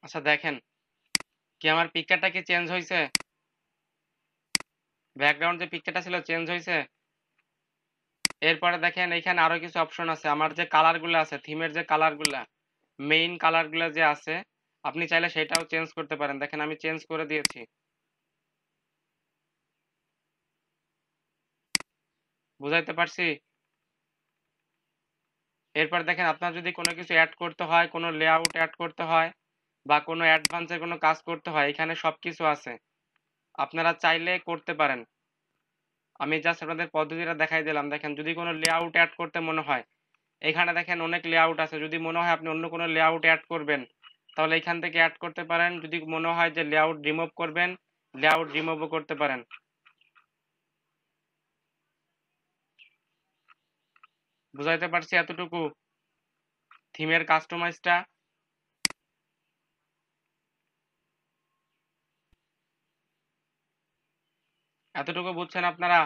আচ্ছা দেখেন, কি আমার পিকচারটা কি চেঞ্জ হয়েছে? ব্যাকগ্রাউন্ড যে পিকচারটা ছিল চেঞ্জ হয়েছে। এরপরে দেখেন এইখানে আরো কিছু অপশন আছে। আমার যে কালারগুলো আছে, থিমের যে কালারগুলা, মেইন কালারগুলো যে আছে, আপনি চাইলে সেটাও চেঞ্জ করতে পারেন। দেখেন আমি চেঞ্জ করে দিয়েছি। বুঝাইতে পারছি? এরপর দেখেন আপনার যদি কোনো কিছু অ্যাড করতে হয়, কোনো লেআউট অ্যাড করতে হয় বা কোনো অ্যাডভান্সের কোনো কাজ করতে হয়, এখানে সবকিছু আছে। আপনারা চাইলে করতে পারেন। আমি জাস্ট আপনাদের পদ্ধতিটা দেখাই দিলাম। দেখেন যদি কোনো লেআউট অ্যাড করতে মনে হয়, এখানে দেখেন অনেক লেআউট আছে। যদি মনে হয় আপনি অন্য কোনো লেআউট অ্যাড করবেন, তাহলে এখান থেকে অ্যাড করতে পারেন। যদি মনে হয় যে লেআউট রিমুভ করবেন, লেআউট রিমুভও করতে পারেন। বুঝাইতে পারছি এতটুকু? থিমের কাস্টমাইজটা এতটুকু বুঝছেন আপনারা?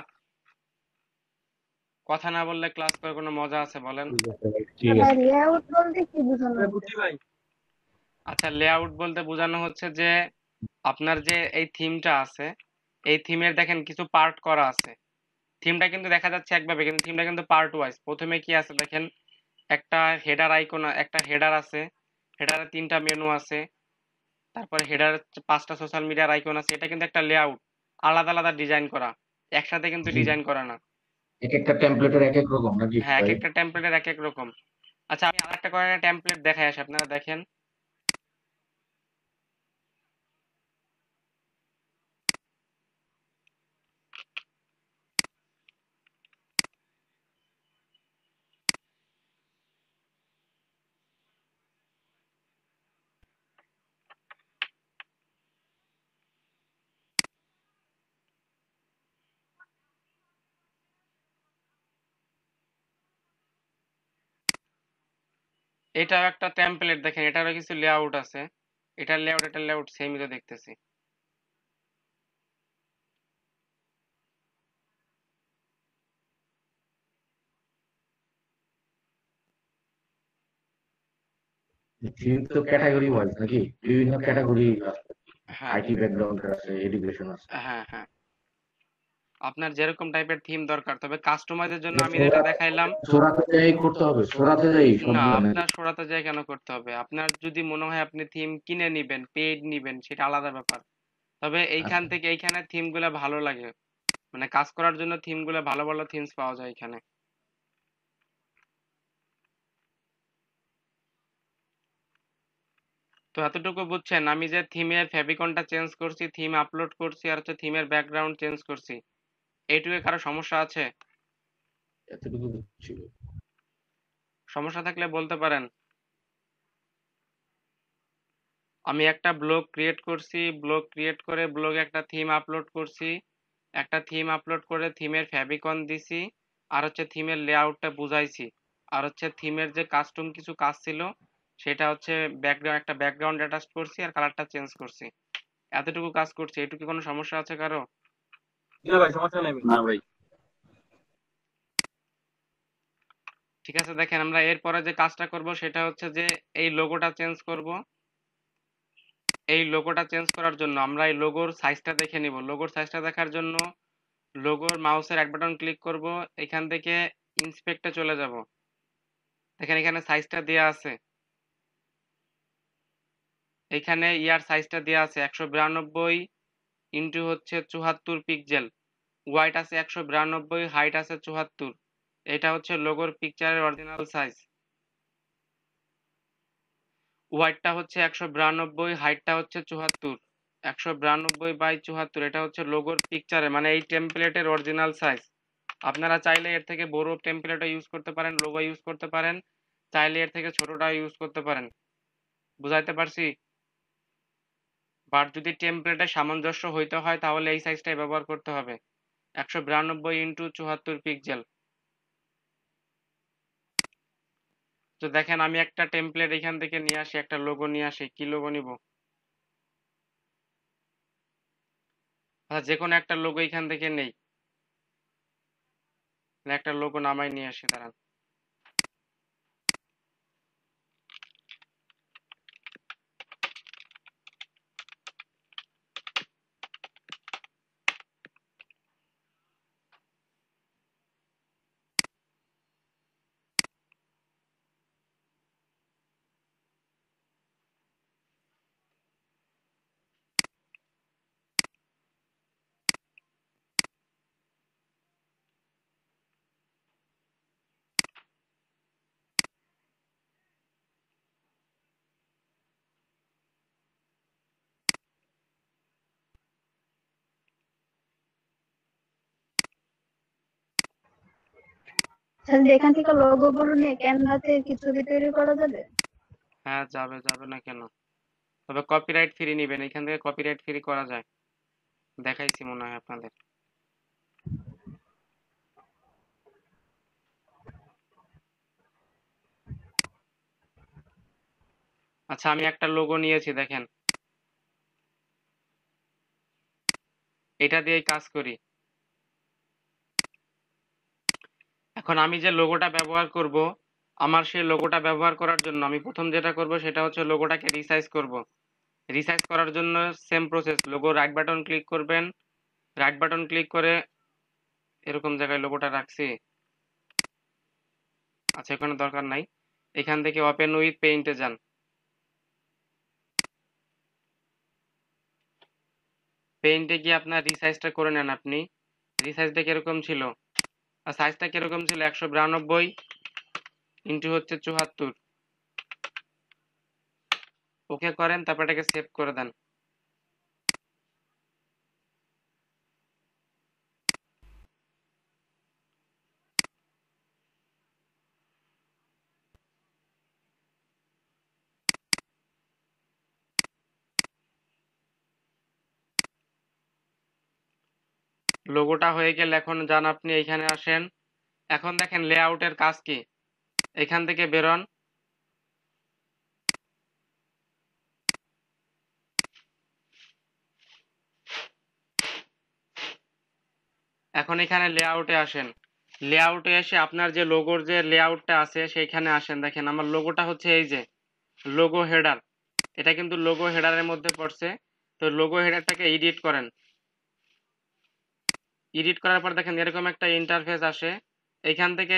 কথা না বললে ক্লাস করে কোনো মজা আছে বলেন? ঠিক আছে। লেআউট বলতে কি বোঝানো হচ্ছে? আচ্ছা, লেআউট বলতে বোঝানো হচ্ছে যে আপনার যে এই থিমটা আছে, এই থিমের দেখেন কিছু পার্ট করা আছে। থিমটা কিন্তু দেখা যাচ্ছে একভাবে, কিন্তু থিমটা কিন্তু পার্ট ওয়াইজ। প্রথমে কি আছে দেখেন, একটা হেডার আইকন, একটা হেডার আছে, হেডারে ৩টা মেনু আছে, তারপরে হেডার ৫টা সোশ্যাল মিডিয়ার আইকন আছে। এটা কিন্তু একটা লেআউট, আলাদা আলাদা ডিজাইন করা, একসাথে কিন্তু জি, ডিজাইন করা না। এক একটা টেমপ্লেটের এক এক রকম নাকি হ্যাঁ, এক ভাই? একটা টেমপ্লেটের এক এক রকম। আচ্ছা আমি আরেকটা করে টেমপ্লেট দেখাই আসি, আপনারা দেখেন। এটাও একটা টেমপ্লেট, দেখেন এটারও কিছু লেআউট আছে। এটার লেআউট সেমই তো দেখতেছি। থিম তো ক্যাটাগরি ওয়াইজ নাকি, বিভিন্ন ক্যাটাগরি আছে, হ্যাঁ, আইটি ব্যাকগ্রাউন্ড আছে, এডুকেশন আছে। হ্যাঁ, হ্যাঁ। আপনার যেরকম টাইপের থিম দরকার, তবে কাস্টমাইজের জন্য এটা আমি যেটা দেখাইলাম। সরাতে যাই করতে হবে, সরাতে যাই না, সবগুলো নাকি? আপনার সরাতে যায় কেন করতে হবে? আপনার যদি মনে হয় আপনি থিম কিনে নিবেন, পেইড নিবেন, সেটা আলাদা ব্যাপার। তবে এইখান আচ্ছা, থেকে এইখানে থিম গুলা ভালো লাগে, মানে কাজ করার জন্য থিম গুলা ভালো ভালো থিমস পাওয়া যায় এখানে। তো এতটুকু বুঝছেন, আমি যে থিমের ফেভিকনটা চেঞ্জ করছি, থিম আপলোড করছি, আর হচ্ছে থিমের ব্যাকগ্রাউন্ড চেঞ্জ করছি, এইটুকু কারো সমস্যা আছে? এতটুকু ছিল। সমস্যা থাকলে বলতে পারেন। আমি একটা ব্লগ ক্রিয়েট করছি, ব্লগ ক্রিয়েট করে ব্লগে একটা থিম আপলোড করছি, একটা থিম আপলোড করে থিমের ফেভিকন দিছি, আর হচ্ছে থিমের লেআউটটা বুঝাইছি, আর হচ্ছে থিমের যে কাস্টম কিছু কাজ ছিল সেটা হচ্ছে ব্যাকগ্রাউন্ড, একটা ব্যাকগ্রাউন্ড অ্যাটাচ করছি আর কালারটা চেঞ্জ করছি। এতটুকু কাজ করছি, এটুকু কোনো সমস্যা আছে কারো? না ভাই, সমস্যা নেই। না ভাই। ঠিক আছে, দেখেন আমরা এরপরে যে কাজটা করব সেটা হচ্ছে যে এই লোগোটা চেঞ্জ করব। এই লোগোটা চেঞ্জ করার জন্য আমরা এই লোগোর সাইজটা দেখে নিব। লোগোর সাইজটা দেখার জন্য লোগোর মাউসের এক বাটন ক্লিক করব, এখান থেকে ইন্সপেক্টে চলে যাব। দেখেন এখানে সাইজটা দেয়া আছে, এখানে ইয়ার সাইজটা দেয়া আছে 192 ইন্টু হচ্ছে 74 পিক্সেল। ওয়াইড আছে 192, হাইট আছে 74। এটা হচ্ছে লোগোর পিকচারের অরিজিনাল সাইজ। ওয়াইডটা হচ্ছে 192, হাইটটা হচ্ছে 74। 192/74, এটা হচ্ছে লোগোর পিকচারে, মানে এই টেমপ্লেটের অরিজিনাল সাইজ। আপনারা চাইলে এর থেকে বড় টেমপ্লেটও ইউজ করতে পারেন, লোগো ইউজ করতে পারেন, চাইলে এর থেকে ছোটটাও ইউজ করতে পারেন। বুঝাইতে পারছি? বাট যদি টেমপ্লেটে সামঞ্জস্য হইতে হয় তাহলে এই সাইজটাই ব্যবহার করতে হবে, 192 × 74 পিক্সেল। তো দেখেন আমি একটা টেমপ্লেট এখান থেকে নিয়ে আসি, একটা লোগো নিয়ে আসি। কি লোগো নিব? আচ্ছা যে কোনো একটা লোগো এখান থেকে নেই, একটা লোগো নামাই নিয়ে আসি, দাঁড়ান। তাহলে এখান থেকে লোগো গুলো নিয়ে ক্যানভাতে কি ছবি তৈরি করা যাবে? হ্যাঁ যাবে না কেন, তবে কপিরাইট ফ্রি নিবেন, এখান থেকে কপিরাইট ফ্রি করা যায়, দেখাইছি মনে হয় আপনাদের। আচ্ছা আমি একটা লোগো নিয়েছি দেখেন, এটা দিয়েই কাজ করি। এখন আমি যে লোগোটা ব্যবহার করব, আমার সেই লোগোটা ব্যবহার করার জন্য আমি প্রথম যেটা করব সেটা হচ্ছে লোগোটাকে রিসাইজ করব। রিসাইজ করার জন্য same process, logo right button click করবেন, রাইট বাটন ক্লিক করে এরকম জায়গায় লোগোটা রাখছি, আচ্ছা এখানে দরকার নাই, এখান থেকে ওপেন উইথ পেইন্টে যান, পেইন্টে গিয়ে আপনার রিসাইজটা করে নেন। আপনি রিসাইজটা কিরকম ছিল, আর সাইজটা কিরকম ছিল, 192 ইন্টু হচ্ছে 74, ওকে করেন, তারপর এটাকে সেভ করে দেন। লোগোটা হয়ে গেলে এখন যান আপনি এখানে আসেন, এখন দেখেন লেআউটের কাজ কি, এখান থেকে বেরোন, এখন এখানে লেআউটে আসেন, লেআউটে এসে আপনার যে লোগোর যে লেআউটটা আছে সেইখানে আসেন। দেখেন আমার লোগোটা হচ্ছে এই যে লোগো হেডার, এটা কিন্তু লোগো হেডারের মধ্যে পড়ছে, তো লোগো হেডারটাকে এডিট করেন। এডিট করার পর দেখেন এরকম একটা ইন্টারফেস আসে, এখান থেকে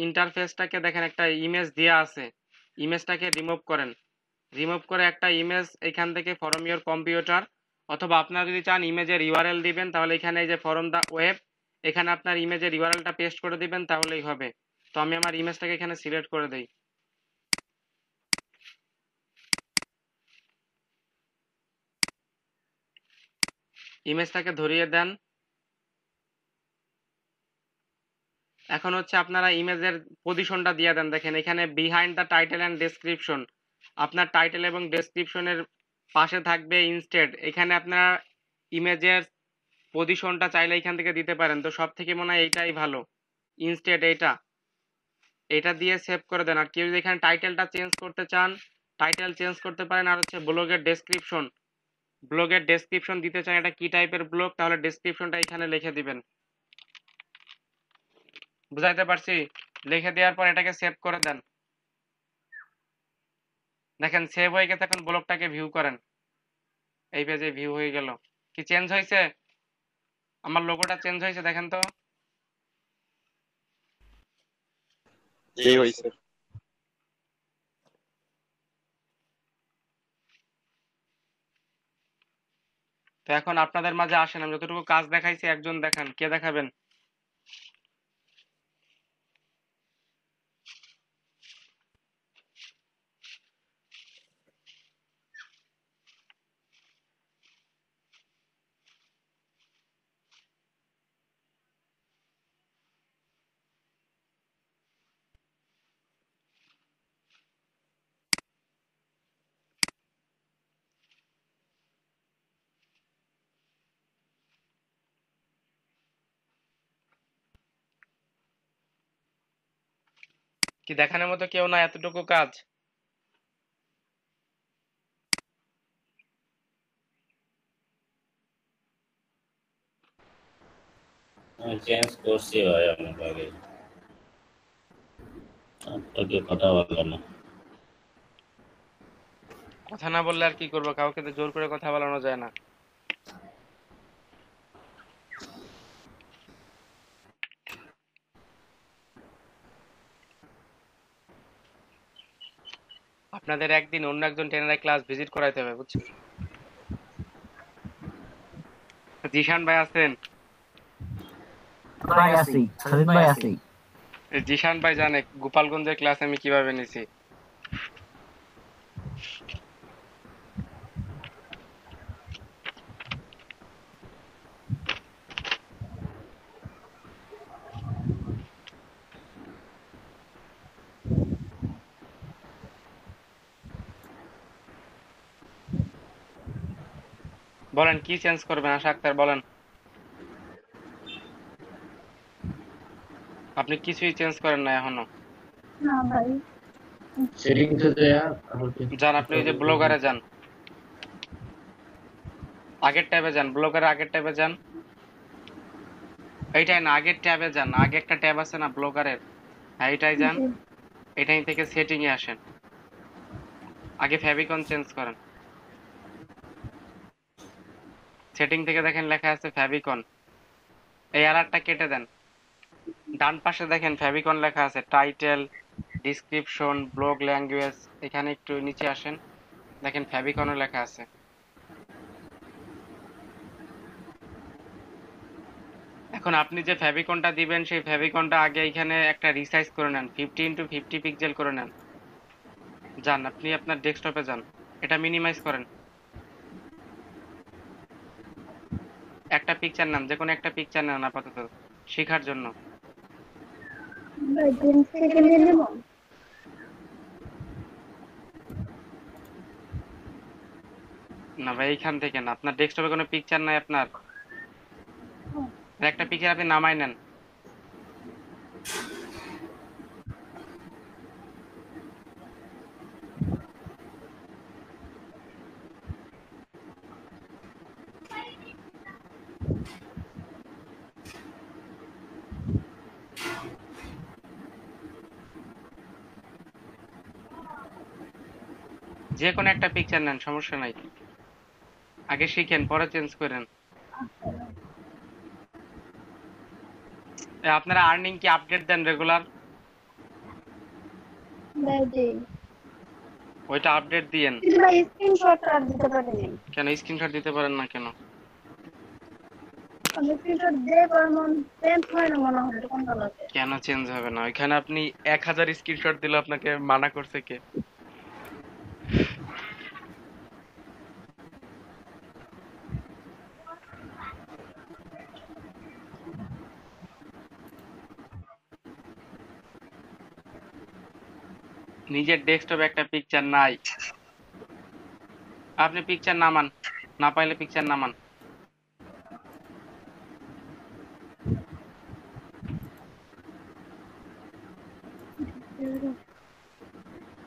ইন্টারফেসটাকে দেখেন একটা ইমেজ দেওয়া আছে, ইমেজটাকে রিমুভ করেন, রিমুভ করে একটা ইমেজ এখান থেকে ফরম ইওর কম্পিউটার, অথবা আপনারা যদি চান ইমেজের ইউআরএল দিবেন তাহলে এখানে এই যে ফরম দা ওয়েব, এখানে আপনার ইমেজের ইউআরএলটা পেস্ট করে দিবেন তাহলেই হবে। তো আমি আমার ইমেজটাকে এখানে সিলেক্ট করে দেই, ইমেজটাকে ধরিয়ে দেন। এখন হচ্ছে আপনারা ইমেজের পজিশনটা দিয়ে দেন, দেখেন এখানে behind the title and description, আপনার টাইটেল এবং ডেসক্রিপশনের পাশে থাকবে ইনস্টেড, এখানে আপনার ইমেজের পজিশনটা চাইলে এখান থেকে দিতে পারেন, তো সব থেকে মনে হয় এইটাই ভালো, ইনস্টেড এটা দিয়ে সেভ করে দেন। আর কেউ যদি এখানে টাইটেলটা চেঞ্জ করতে চান টাইটেল চেঞ্জ করতে পারেন, আর হচ্ছে ব্লগের ডেসক্রিপশন দিতে চান এটা কি টাইপের ব্লগ, তাহলে ডেসক্রিপশনটা এখানে লিখে দিবেন। বুঝাইতে পারছি? লিখে দেওয়ার পর এটাকে সেভ করে দেন, দেখেন সেভ হয়ে গেছে। এখন ব্লগটাকে ভিউ করেন, এই পেজে ভিউ হয়ে গেল। কি চেঞ্জ হয়েছে? আমার লোগোটা চেঞ্জ হয়েছে দেখেন তো। এই হইছে। তো এখন আপনাদের মাঝে আসেন, আমি যতটুকু কাজ দেখাইছি একজন দেখান, কে দেখাবেন? কি দেখানোর মতো কেউ না, এতটুকু কাজ? চেঞ্জ করছি ভাই অনেক আগে, আপনাকে কথা বললো না। কথা না বললে আর কি করবো, কাউকে তো জোর করে কথা বলানো যায় না। আপনাদের একদিন অন্য একজন ট্রেনারের ক্লাস ভিজিট করাইতে হবে, বুঝছেন? জিশান ভাই আছেন? ভাই আছি, হাবিব ভাই আছি। জিশান ভাই জানে গোপালগঞ্জের ক্লাস আমি কিভাবে নিছি। বলেন কি চেঞ্জ করবেন আশা আক্তার, বলেন। আপনি কিছুই চেঞ্জ করেন না এখনো। না ভাই, সেটিংসে যায়া তারপর যান আপনি ওই যে ব্লগারে যান, আগের ট্যাবে যান, ব্লগারে আগের ট্যাবে যান। এইটাই না, আগের ট্যাবে যান, আগে একটা ট্যাব আছে না ব্লগারের, হ্যাঁ এইটাই যান। জি, এটাই থেকে সেটিং এ আসেন, আগে ফেভিকন চেঞ্জ করেন। সেটিং থেকে দেখেন লেখা আছে ফেভিকন, এই এররটা কেটে দেন। ডান পাশে দেখেন ফেভিকন লেখা আছে, টাইটেল, ডিসক্রিপশন, ব্লগ ল্যাঙ্গুয়েজ, এখানে একটু নিচে আসেন, দেখেন ফেভিকনও লেখা আছে। এখন আপনি যে ফেভিকনটা দিবেন সেই ফেভিকনটা আগে এখানে একটা রিসাইজ করে নেন, 50x50 পিক্সেল করে নেন। যান আপনি আপনার ডেস্কটপে যান, এটা মিনিমাইজ করেন। একটা পিকচার নেন, যে কোনো একটা পিকচার নেন আপাতত শেখার জন্য। ভাই জিন্স থেকে নিয়ে নেব। না ভাই এইখান থেকে না, আপনার ডেস্কটপে কোনো পিকচার নাই আপনার, একটা পিকচার আপনি নামাই নেন। যে কোনো একটা পিকচার নেন, সমস্যা নাই, আগে শিখেন পরে চেঞ্জ করেন। আপনারা আর্নিং কি আপডেট দেন রেগুলার? ভাই জি, ওইটা আপডেট দিয়েন। কিন্তু ভাই স্ক্রিনশট আর দিতে পারিনি। কেন স্ক্রিনশট দিতে পারেন না কেন? আমি স্ক্রিনশট দিয়ে পারমন চেঞ্জ হয় না মনে হয় কোনটা লাগে। কেন চেঞ্জ হবে না? ওইখানে আপনি 1000 স্ক্রিনশট দিলে আপনাকে মানা করছে কে? নিজের ডেস্কটপে একটা পিকচার নাই, আপনি পিকচার নামান, না পাইলে পিকচার নামান।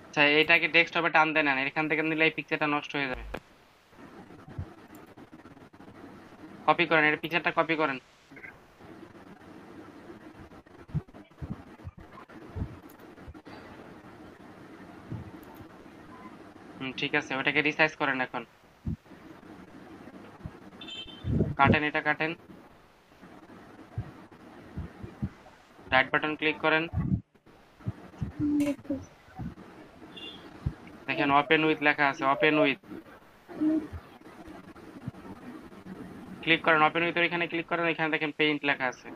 আচ্ছা এটাকে ডেস্কটপে টান দেন, এখান থেকে নিলে এই পিকচারটা নষ্ট হয়ে যাবে। কপি করেন, এই পিকচারটা কপি করেন। ঠিক আছে, ওটাকে রিসাইজ করেন এখন। কাটেন, এটা কাটেন, রাইট বাটন ক্লিক করেন, দেখেন ওপেন উইথ লেখা আছে, ওপেন উইথ ক্লিক করেন, ওপেন উইথ এখানে ক্লিক করেন, এখানে দেখেন পেইন্ট লেখা আছে।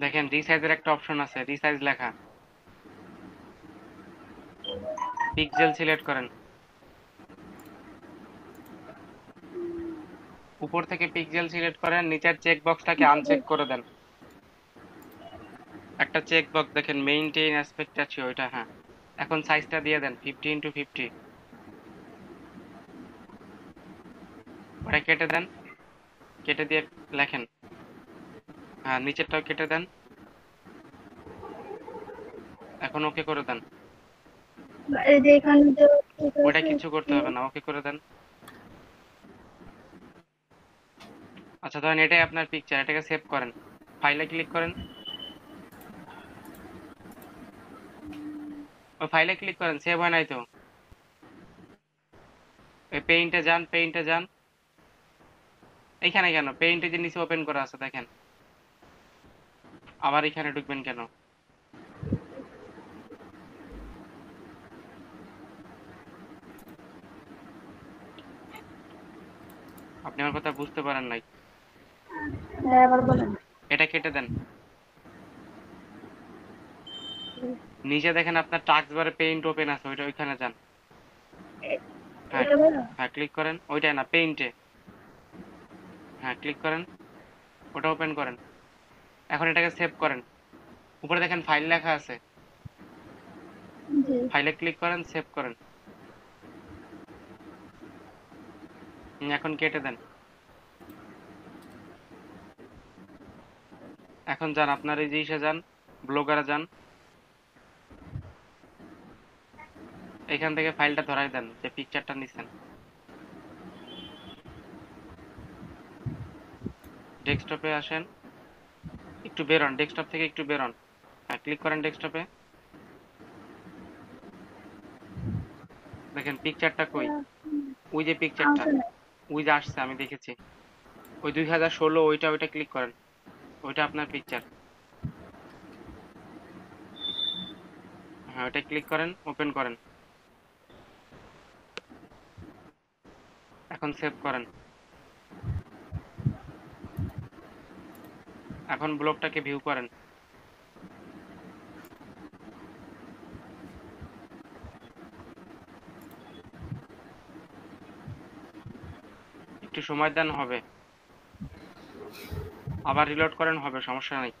দেখেন রিসাইজের একটা অপশন আছে, রিসাইজ লেখা, পিক্সেল সিলেক্ট করেন, উপর থেকে পিক্সেল সিলেক্ট করেন, নিচের চেক বক্সটাকে আনচেক করে দেন। একটা চেক বক্স দেখেন মেইনটেইন অ্যাসপেক্ট আছে ওইটা, হ্যাঁ। এখন সাইজটা দিয়ে দেন 50x50, ওটা কেটে দেন, কেটে দিয়ে লেখেন, হ্যাঁ নিচেরটাও কেটে দেন। এখন ওকে করে দেন, এই যে এখানে যে ওটা কিছু করতে হবে না, ওকে করে দেন। আচ্ছা ধরেন এটাই আপনার পিকচার, এটাকে সেভ করেন, ফাইলে ক্লিক করেন, ওই ফাইলে ক্লিক করেন, সেভ হয় নাই তো। ওই পেইন্টে যান, পেইন্টে যান, এইখানে কেন পেইন্টে যে নিচে ওপেন করা আছে দেখেন, আবার এখানে ঢুকবেন কেন? আপনি আমার কথা বুঝতে পারেন নাই, আবার বলেন। এটা কেটে দেন। নিচে দেখেন আপনার টাস্ক বারে পেইন্ট ওপেন আছে, ওইটা ওইখানে যান, হ্যাঁ এটা ভালো। হ্যাঁ ক্লিক করেন, ওইটাই না পেইন্টে, হ্যাঁ ক্লিক করেন, ওটা ওপেন করেন। এখন এটাকে সেভ করেন, উপরে দেখেন ফাইল লেখা আছে, জি। ফাইলে ক্লিক করেন, সেভ করেন। এখন কেটে দেন। এখন যান আপনার এই যে ইসে যান, ব্লগারে যান, এখান থেকে ফাইলটা ধরাই দেন যে পিকচারটা নিছেন। ডেস্কটপে আসেন, একটু বেরোন, ডেস্কটপ থেকে একটু বেরোন। হ্যাঁ, ক্লিক করেন ডেস্কটপে। দেখেন পিকচারটা কই, ওই যে পিকচারটা, আসলে ওই যে আসছে, আমি দেখেছি ওই 2016, ওইটা ক্লিক করেন, ওইটা আপনার পিকচার। হ্যাঁ, ওইটা ক্লিক করেন, ওপেন করেন, এখন সেভ করেন। এখন ব্লগটাকে ভিউ করেন। একটু সময় দেন, হবে। আবার রিলোড করেন, হবে, সমস্যা নেই।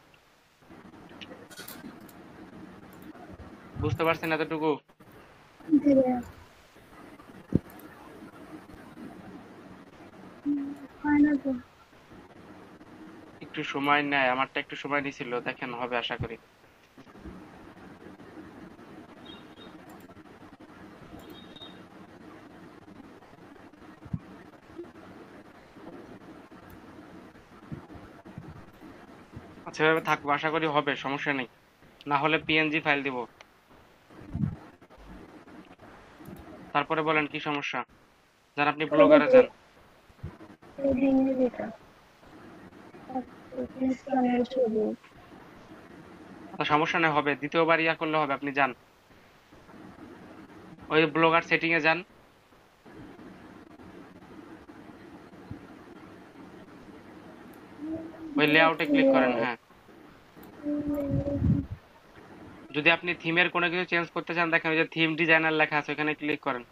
বুঝতে পারছেন এতটুকু? জি ভাইয়া। হয় না তো। একটু সময় নেয়, আমারটা একটু সময় নিছিল, দেখেন হবে আশা করি। আচ্ছা, এভাবে থাকবো, আশা করি হবে, সমস্যা নেই। না হলে পিএনজি ফাইল দিব। তারপরে বলেন কি সমস্যা, যান আপনি ব্লগারে যান। এই দিনের এটা ইসলামের ছবি। আচ্ছা, সমস্যা নেই, হবে, দ্বিতীয়বার ইয়া করলে হবে, আপনি যান ওই ব্লগার সেটিং এ যান, ওই লেআউটে ক্লিক করেন। হ্যাঁ, যদি আপনি থিমের কোনো কিছু চেঞ্জ করতে চান, দেখেন ওই যে থিম ডিজাইনার লেখা আছে, ওখানে ক্লিক করেন।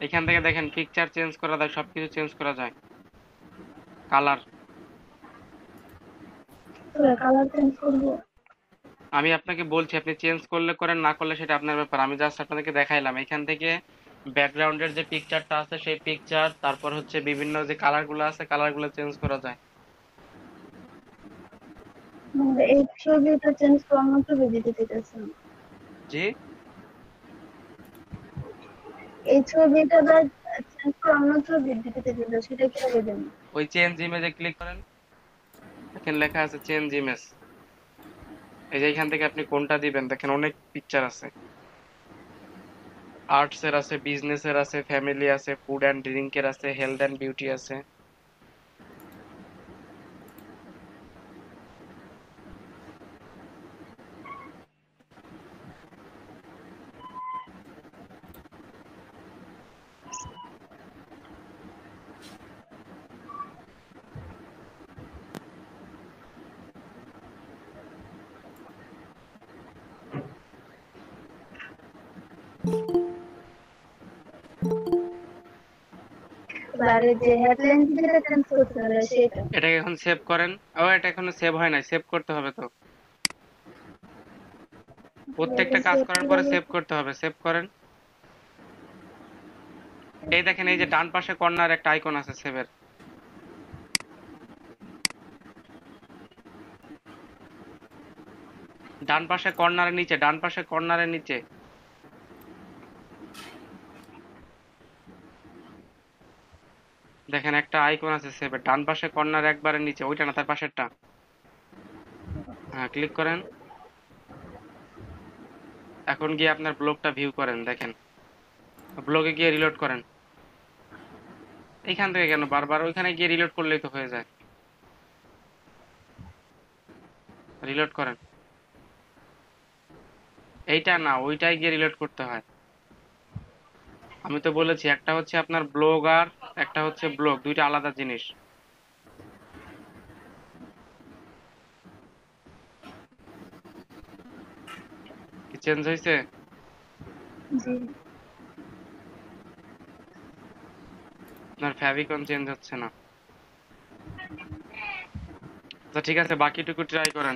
এখান থেকে দেখেন পিকচার চেঞ্জ করা যায়, সবকিছু চেঞ্জ করা যায়, কালার। কালার চেঞ্জ করবো। আমি আপনাকে বলছি, আপনি চেঞ্জ করলে করেন, না করলে সেটা আপনার ব্যাপার, আমি জাস্ট আপনাদেরকে দেখাইলাম। এখান থেকে ব্যাকগ্রাউন্ডের যে পিকচারটা আছে সেই পিকচার, তারপর হচ্ছে বিভিন্ন যে কালারগুলো আছে কালারগুলো চেঞ্জ করা যায়। মানে এই ছবিটা চেঞ্জ করার ছবি দিতে চাইতেছেন। জি, এই ছবিটা চেঞ্জ করার ছবি দিতে চাইতেছেন, সেটা কিভাবে দেবেন? ওই চেঞ্জ ইমেজে ক্লিক করেন, এখানে লেখা আছে চেঞ্জ ইমেজ। এই যে এখান থেকে আপনি কোনটা দিবেন, দেখেন অনেক পিকচার আছে, আর্টস এর আছে, বিজনেস এর আছে, ফ্যামিলি আছে, ফুড অ্যান্ড ড্রিঙ্কের আছে, হেলথ অ্যান্ড বিউটি আছে। এবারে যে হেডলাইন যেটা চেঞ্জ করতে হবে সেটা। এটাকে এখন সেভ করেন। ও, এটা এখনো সেভ হয় নাই, সেভ করতে হবে তো, প্রত্যেকটা কাজ করার পরে সেভ করতে হবে। সেভ করেন। এই দেখেন, এই যে ডান পাশে কর্নার একটা আইকন আছে সেভের, ডান পাশে কর্নারের নিচে, ডান পাশে কর্নারের নিচে দেখেন একটা আইকন আছে সেভের, ডান পাশে কর্নার একবারের নিচে, ওইটা না, তার পাশেরটা। হ্যাঁ, ক্লিক করেন। এখন গিয়ে আপনার ব্লগটা ভিউ করেন, দেখেন ব্লগে গিয়ে রিলোড করেন। এইখান থেকে কেন বারবার, ওইখানে গিয়ে রিলোড করলেই তো হয়ে যায়। রিলোড করেন, এইটা না, ওইটাই গিয়ে রিলোড করতে হয়। আমি তো বলেছি একটা হচ্ছে আপনার ব্লগ আর একটা হচ্ছে ব্লগ, দুইটা আলাদা জিনিস। চেঞ্জ হয়েছে? জি। আপনার ফেভিকন চেঞ্জ হচ্ছে না। তো ঠিক আছে, বাকিটুকু ট্রাই করেন।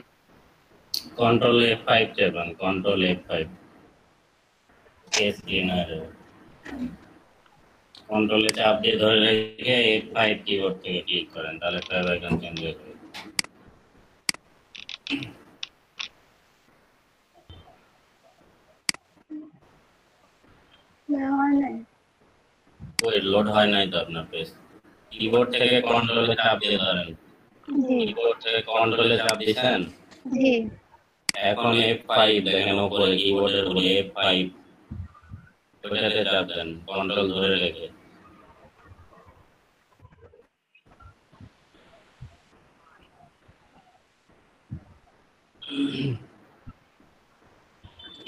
কন্ট্রোল F5 চাপেন, কন্ট্রোল F5, কেস ক্লিন হয়ে যাবে। কন্ট্রোলে চাপ দিয়ে ধরে রেখে F5 কিবোর্ড থেকে ক্লিক করেন, তাহলে ফেভিকন চেঞ্জ হয়ে যাবে। হয় নাই। ওই লোড হয় নাই তো আপনার পেজ। কিবোর্ড থেকে কন্ট্রোলে চাপ দিয়ে ধরেন, জি। কিবোর্ড থেকে কন্ট্রোলে চাপ দিয়েছেন, জি। এখন F5 দেখেন উপরে কিবোর্ডের উপরে F5, ওইটাতে চাপ দেন কন্ট্রোল ধরে রেখে।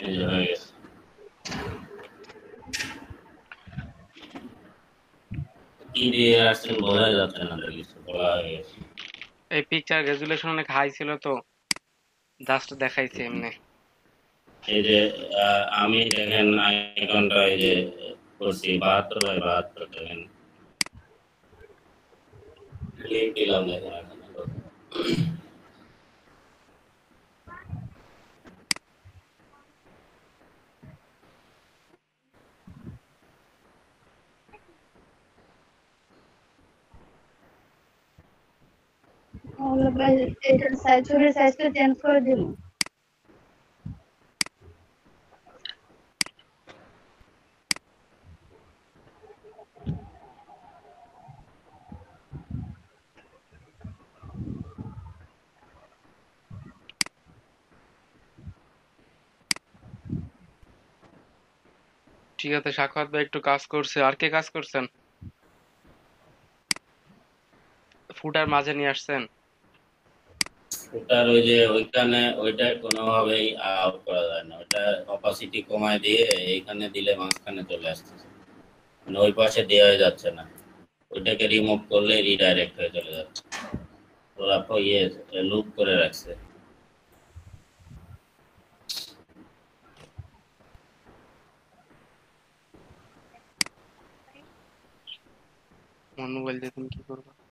এই যে হয়ে গেছে। কি দিয়ে আসছেন বোঝা যাচ্ছে না, কিছু বলা হয়ে গেছে। এই পিকচার রেজুলেশন অনেক হাই ছিল তো, জাস্ট দেখাইছে এমনি। এই যে আমি দেখেন আইকনটা এই যে করছি 72/72 দেখেন, ক্লিক দিলাম দেখেন এখানে। তাহলে ভাই এটার সাইজ, ছবির সাইজটা চেঞ্জ করে দিন। ঠিক আছে, সাখাওয়াত ভাই একটু কাজ করছে। আর কে কাজ করছেন? ফুটার মাঝে নিয়ে আসছেন? ওটার ওই যে ওইখানে ওইটা কোনোভাবেই আউট করা যায় না, ওটা অপাসিটি কমায় দিয়ে এইখানে দিলে মাঝখানে চলে আসতেছে, মানে ওই পাশে দেওয়া যাচ্ছে না। ওইটাকে রিমুভ করলে রিডাইরেক্ট হয়ে চলে যাচ্ছে। ওরা ইয়ে লুপ করে রাখছে। আমার মোবাইল দিয়ে তুমি কি করবা?